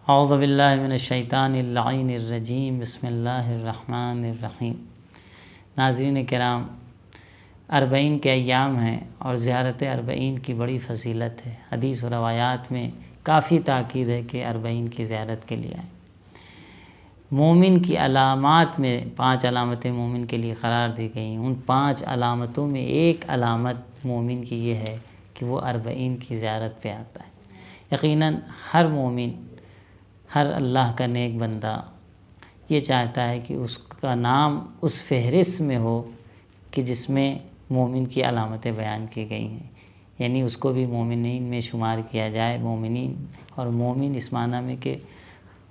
اعوذ باللہ من الشیطان اللعین الرجیم، بسم اللہ الرحمن الرحیم۔ ناظرین کرام، اربعین کے ایام ہیں اور زیارت اربعین کی بڑی فضیلت ہے۔ حدیث و روایات میں کافی تاکید ہے کہ اربعین کی زیارت کے لیے آئیں۔ مومن کی علامات میں 5 علامتیں مومن کے لیے قرار دی گئی ہیں۔ ان 5 علامتوں میں ایک علامت مومن کی یہ ہے کہ وہ اربعین کی زیارت پہ آتا ہے۔ یقیناً ہر مومن، ہر اللہ کا نیک بندہ یہ چاہتا ہے کہ اس کا نام اس فہرست میں ہو کہ جس میں مومن کی علامتیں بیان کی گئی ہیں، یعنی اس کو بھی مومنین میں شمار کیا جائے۔ مومنین اور مومن اس معنی میں کہ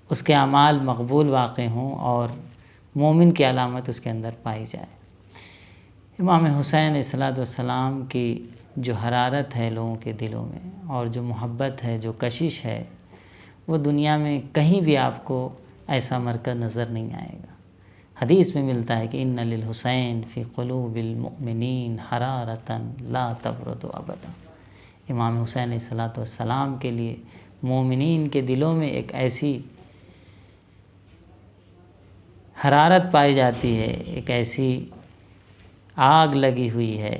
اس کے اعمال مقبول واقع ہوں اور مومن کی علامت اس کے اندر پائی جائے۔ امام حسین علیہ السلام کی جو حرارت ہے لوگوں کے دلوں میں، اور جو محبت ہے، جو کشش ہے، وہ دنیا میں کہیں بھی آپ کو ایسا مرکز نظر نہیں آئے گا۔ حدیث میں ملتا ہے کہ ان للحسین فی قلوب المؤمنین حرارتا لا تبرد ابدا۔ امام حسین علیہ السلام کے لیے مومنین کے دلوں میں ایک ایسی حرارت پائی جاتی ہے، ایک ایسی آگ لگی ہوئی ہے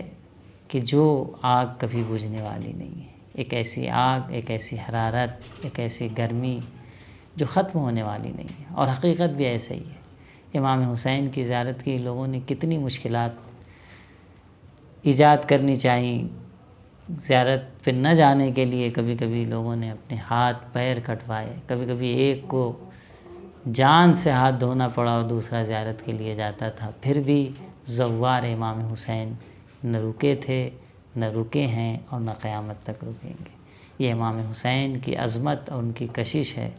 کہ جو آگ کبھی بجھنے والی نہیں ہے۔ ایک ایسی آگ، ایک ایسی حرارت، ایک ایسی گرمی جو ختم ہونے والی نہیں ہے، اور حقیقت بھی ایسا ہی ہے۔ امام حسین کی زیارت کی لوگوں نے کتنی مشکلات ایجاد کرنی چاہیے۔ زیارت پہ نہ جانے کے لیے کبھی کبھی لوگوں نے اپنے ہاتھ پیر کٹوائے، کبھی کبھی ایک کو جان سے ہاتھ دھونا پڑا اور دوسرا زیارت کے لیے جاتا تھا، پھر بھی زوار امام حسین نہ رکے تھے، نہ رکے ہیں اور نہ قیامت تک رکیں گے۔ یہ امام حسین کی عظمت اور ان کی کشش ہے،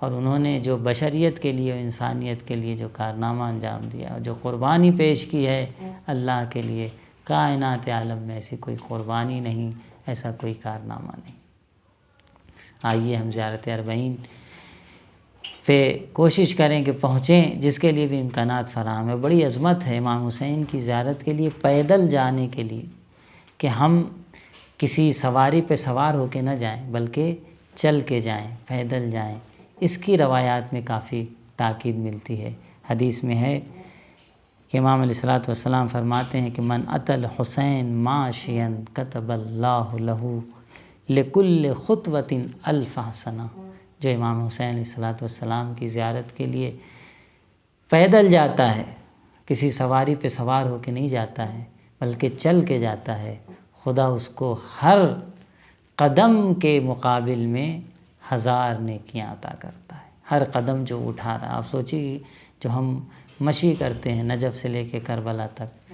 اور انہوں نے جو بشریت کے لیے، انسانیت کے لیے جو کارنامہ انجام دیا، جو قربانی پیش کی ہے اللہ کے لیے، کائنات عالم میں ایسی کوئی قربانی نہیں، ایسا کوئی کارنامہ نہیں۔ آئیے ہم زیارت اربعین پہ کوشش کریں کہ پہنچیں، جس کے لیے بھی امکانات فراہم ہے۔ بڑی عظمت ہے امام حسین کی زیارت کے لیے پیدل جانے کے لیے، کہ ہم کسی سواری پہ سوار ہو کے نہ جائیں بلکہ چل کے جائیں، پیدل جائیں۔ اس کی روایات میں کافی تاکید ملتی ہے۔ حدیث میں ہے کہ امام علیہ السلام فرماتے ہیں کہ من اتی الحسین ماشیا کتب اللہ لہ لکل خطوۃ الف حسنہ۔ جو امام حسین علیہ السلام کی زیارت کے لیے پیدل جاتا ہے، کسی سواری پہ سوار ہو کے نہیں جاتا ہے بلکہ چل کے جاتا ہے، خدا اس کو ہر قدم کے مقابل میں 1000 نیکیاں عطا کرتا ہے۔ ہر قدم جو اٹھا رہا ہے، آپ سوچیے جو ہم مشی کرتے ہیں نجف سے لے کے کربلا تک،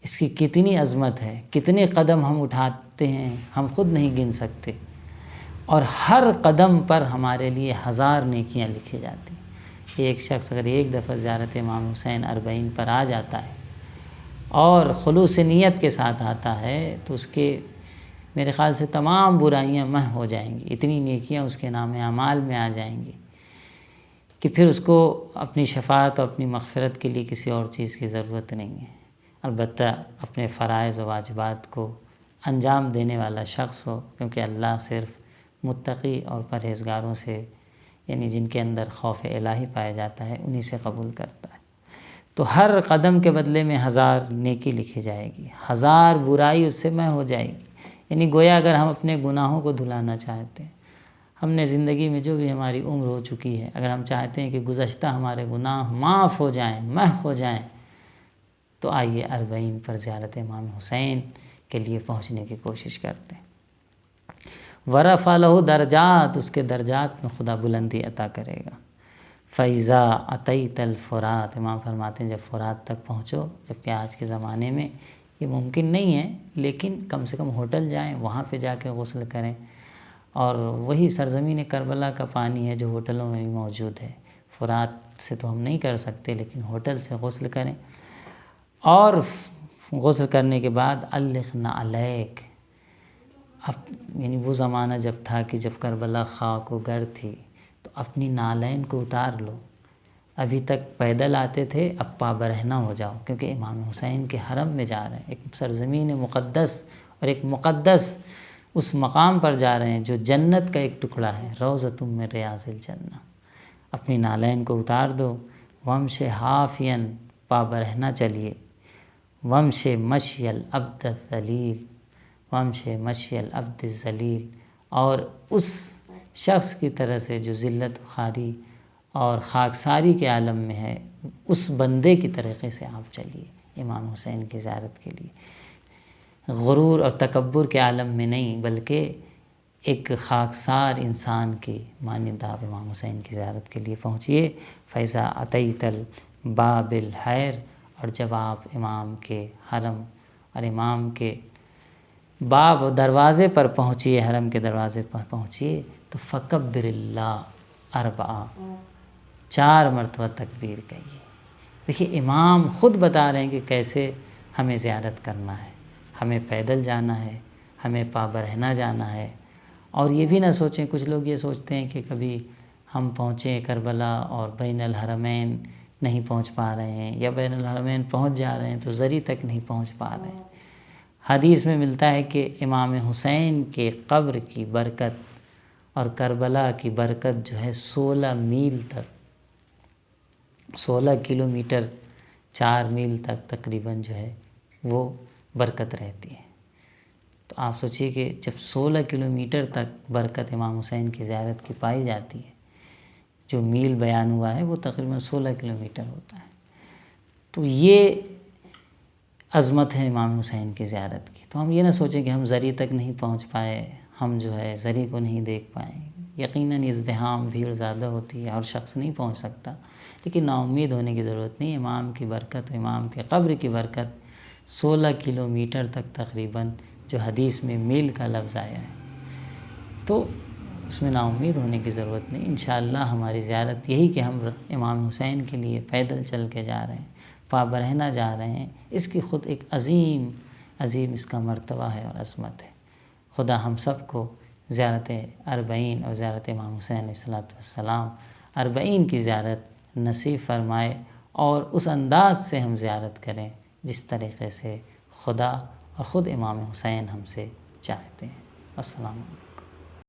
اس کی کتنی عظمت ہے، کتنے قدم ہم اٹھاتے ہیں ہم خود نہیں گن سکتے، اور ہر قدم پر ہمارے لیے 1000 نیکیاں لکھی جاتی ہیں۔ ایک شخص اگر ایک دفعہ زیارت امام حسین اربعین پر آ جاتا ہے اور خلوص نیت کے ساتھ آتا ہے تو اس کے میرے خیال سے تمام برائیاں محو ہو جائیں گی، اتنی نیکیاں اس کے نام اعمال میں آ جائیں گی کہ پھر اس کو اپنی شفاعت اور اپنی مغفرت کے لیے کسی اور چیز کی ضرورت نہیں ہے۔ البتہ اپنے فرائض و واجبات کو انجام دینے والا شخص ہو، کیونکہ اللہ صرف متقی اور پرہیزگاروں سے، یعنی جن کے اندر خوف الہی پایا جاتا ہے، انہی سے قبول کرتا ہے۔ تو ہر قدم کے بدلے میں 1000 نیکی لکھی جائے گی، 1000 برائی اس سے محو ہو جائے گی۔ یعنی گویا اگر ہم اپنے گناہوں کو دھلانا چاہتے ہیں، ہم نے زندگی میں جو بھی ہماری عمر ہو چکی ہے، اگر ہم چاہتے ہیں کہ گزشتہ ہمارے گناہ معاف ہو جائیں، محو ہو جائیں، تو آئیے اربعین پر زیارت امام حسین کے لیے پہنچنے کی کوشش کرتے ہیں۔ ورفع لہ درجات، اس کے درجات میں خدا بلندی عطا کرے گا۔ فیضا اتیت الفرات، امام فرماتے ہیں جب فرات تک پہنچو، جبکہ آج کے زمانے میں یہ ممکن نہیں ہے، لیکن کم سے کم ہوٹل جائیں، وہاں پہ جا کے غسل کریں، اور وہی سرزمین کربلا کا پانی ہے جو ہوٹلوں میں بھی موجود ہے۔ فرات سے تو ہم نہیں کر سکتے، لیکن ہوٹل سے غسل کریں، اور غسل کرنے کے بعد القنا علیک، یعنی وہ زمانہ جب تھا کہ جب کربلا خاک و گرد تھی تو اپنی نالین کو اتار لو۔ ابھی تک پیدل آتے تھے، اب پابرہنہ ہو جاؤ، کیونکہ امام حسین کے حرم میں جا رہے ہیں، ایک سرزمین مقدس اور ایک مقدس اس مقام پر جا رہے ہیں جو جنت کا ایک ٹکڑا ہے، روضۃ من ریاض الجنہ۔ اپنی نالین کو اتار دو، ومش حافین پا برہنہ چلیے، ومش مشی العبد الذلیل، ومش مشی العبد الذلیل، اور اس شخص کی طرح سے جو ذلت و خواری اور خاکساری کے عالم میں ہے، اس بندے کی طریقے سے آپ چلیے امام حسین کی زیارت کے لیے۔ غرور اور تکبر کے عالم میں نہیں، بلکہ ایک خاکسار انسان کی مانند آپ امام حسین کی زیارت کے لیے پہنچیے۔ فیضا اتیت الباب الحیر، اور جب آپ امام کے حرم اور امام کے باب دروازے پر پہنچیے، حرم کے دروازے پر پہنچیے، تو فکبر اللہ اربعہ، 4 مرتبہ تکبیر کہیے۔ دیکھیے امام خود بتا رہے ہیں کہ کیسے ہمیں زیارت کرنا ہے، ہمیں پیدل جانا ہے، ہمیں پا برہنہ جانا ہے۔ اور یہ بھی نہ سوچیں، کچھ لوگ یہ سوچتے ہیں کہ کبھی ہم پہنچیں کربلا اور بین الحرمین نہیں پہنچ پا رہے ہیں، یا بین الحرمین پہنچ جا رہے ہیں تو زری تک نہیں پہنچ پا رہے ہیں۔ حدیث میں ملتا ہے کہ امام حسین کے قبر کی برکت اور کربلا کی برکت جو ہے 16 میل تک، 16 کلومیٹر 4 میل تک تقریباً جو ہے وہ برکت رہتی ہے۔ تو آپ سوچئے کہ جب 16 کلومیٹر تک برکت امام حسین کی زیارت کی پائی جاتی ہے، جو میل بیان ہوا ہے وہ تقریباً 16 کلومیٹر ہوتا ہے، تو یہ عظمت ہے امام حسین کی زیارت کی۔ تو ہم یہ نہ سوچیں کہ ہم زری تک نہیں پہنچ پائے، ہم جو ہے زری کو نہیں دیکھ پائیں۔ یقیناً ازدحام، بھیڑ زیادہ ہوتی ہے، ہر شخص نہیں پہنچ سکتا، لیکن نا امید ہونے کی ضرورت نہیں۔ امام کی برکت، امام کے قبر کی برکت 16 کلومیٹر تک تقریباً، جو حدیث میں میل کا لفظ آیا ہے، تو اس میں نا امید ہونے کی ضرورت نہیں۔ انشاءاللہ ہماری زیارت یہی کہ ہم امام حسین کے لیے پیدل چل کے جا رہے ہیں، پا برہنہ جا رہے ہیں، اس کی خود ایک عظیم اس کا مرتبہ ہے اور عظمت ہے۔ خدا ہم سب کو زیارت اربعین اور زیارت امام حسین علیہ السلام 40 کی زیارت نصیب فرمائے، اور اس انداز سے ہم زیارت کریں جس طریقے سے خدا اور خود امام حسین ہم سے چاہتے ہیں۔ السلام علیکم۔